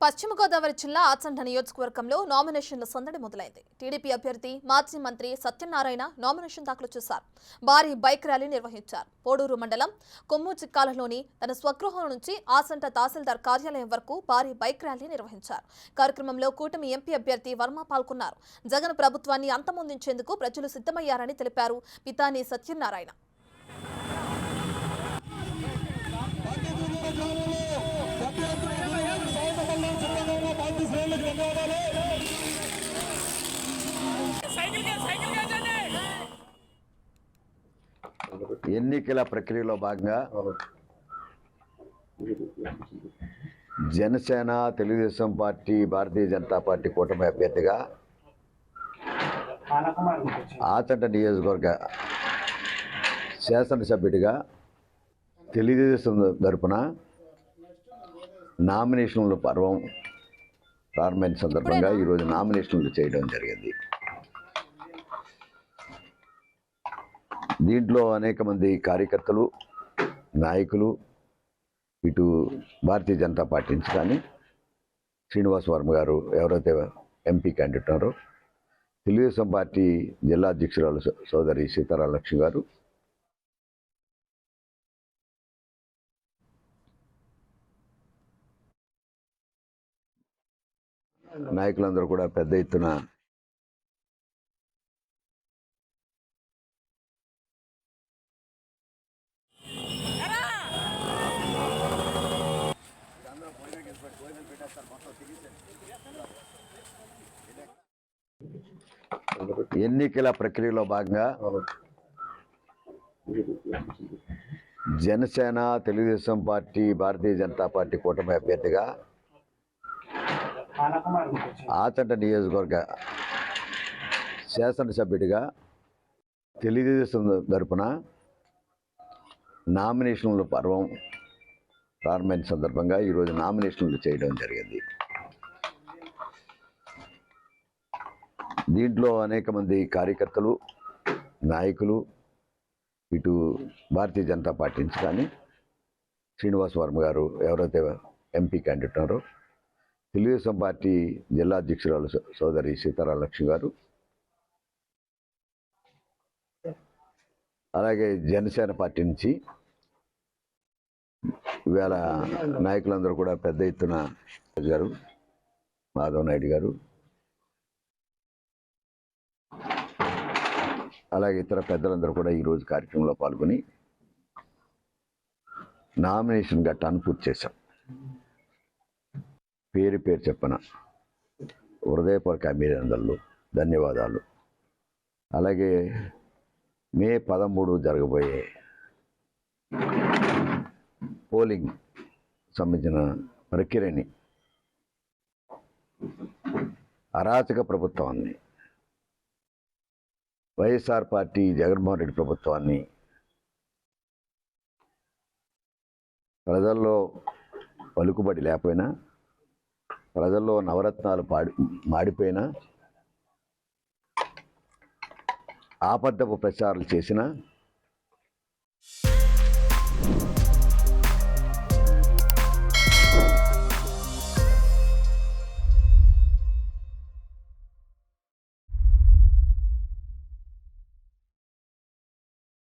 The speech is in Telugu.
పశ్చిమ గోదావరి జిల్లా ఆచంట నియోజకవర్గంలో నామినేషన్ల సందడి మొదలైంది. టీడీపీ అభ్యర్థి మాజీ మంత్రి సత్యనారాయణ నామినేషన్ దాఖలు చేశారు. భారీ బైక్ ర్యాలీ నిర్వహించారు. పోడూరు మండలం కొమ్ముచిక్కాలలోని తన స్వగృహం నుంచి ఆచంట తహసీల్దార్ కార్యాలయం వరకు భారీ బైక్ ర్యాలీ నిర్వహించారు. కార్యక్రమంలో కూటమి ఎంపీ అభ్యర్థి వర్మ పాల్గొన్నారు. జగన్ ప్రభుత్వాన్ని అంతమొందించేందుకు ప్రజలు సిద్ధమయ్యారని తెలిపారు పితాని సత్యనారాయణ. ఎన్నికల ప్రక్రియలో భాగంగా జనసేన, తెలుగుదేశం పార్టీ, భారతీయ జనతా పార్టీ కూటమి అభ్యర్థిగా ఆచంట నియోజకవర్గ శాసనసభ్యుడిగా తెలుగుదేశం తరపున నామినేషన్ల పర్వం ప్రారంభమైన సందర్భంగా ఈరోజు నామినేషన్లు చేయడం జరిగింది. దీంట్లో అనేక మంది కార్యకర్తలు, నాయకులు, ఇటు భారతీయ జనతా పార్టీ నుంచి కానీ శ్రీనివాస్ వర్మ గారు ఎవరైతే ఎంపీ క్యాండిడేట్ ఉన్నారో, తెలుగుదేశం పార్టీ జిల్లా అధ్యక్షురాలు సోదరి సీతారామలక్ష్మి గారు, నాయకులందరూ కూడా పెద్ద ఎత్తున ఎన్నికల ప్రక్రియలో భాగంగా జనసేన, తెలుగుదేశం పార్టీ, భారతీయ జనతా పార్టీ కూటమి అభ్యర్థిగా ఆచంట నియోజకవర్గ శాసనసభ్యుడిగా తెలుగుదేశం తరపున నామినేషన్ల పర్వం ప్రారంభమైన సందర్భంగా ఈరోజు నామినేషన్లు చేయడం జరిగింది. దీంట్లో అనేక మంది కార్యకర్తలు, నాయకులు, ఇటు భారతీయ జనతా పార్టీ నుంచి కానీ శ్రీనివాస్ వర్మ గారు ఎవరైతే ఎంపీ క్యాండిడేట్ ఉన్నారో, తెలుగుదేశం పార్టీ జిల్లా అధ్యక్షురాలు సోదరి సీతారామలక్ష్మి గారు, అలాగే జనసేన పార్టీ నుంచి ఇవాళ నాయకులందరూ కూడా పెద్ద ఎత్తున గారు, మాధవ్ నాయుడు గారు, అలాగే ఇతర పెద్దలందరూ కూడా ఈరోజు కార్యక్రమంలో పాల్గొని నామినేషన్ ఘట్టాన్ని పూర్తి చేశాం. పేరు చెప్పన హృదయపూర్వక అభినందనలు, ధన్యవాదాలు. అలాగే మే 13 జరగబోయే పోలింగ్ సంబంధించిన ప్రక్రియని అరాచక ప్రభుత్వాన్ని, వైఎస్ఆర్ పార్టీ జగన్మోహన్ రెడ్డి ప్రభుత్వాన్ని ప్రజల్లో పలుకుబడి లేకపోయినా, ప్రజల్లో నవరత్నాలు మాడిపోయినా, ఆపద్దపు ప్రచారాలు చేసినా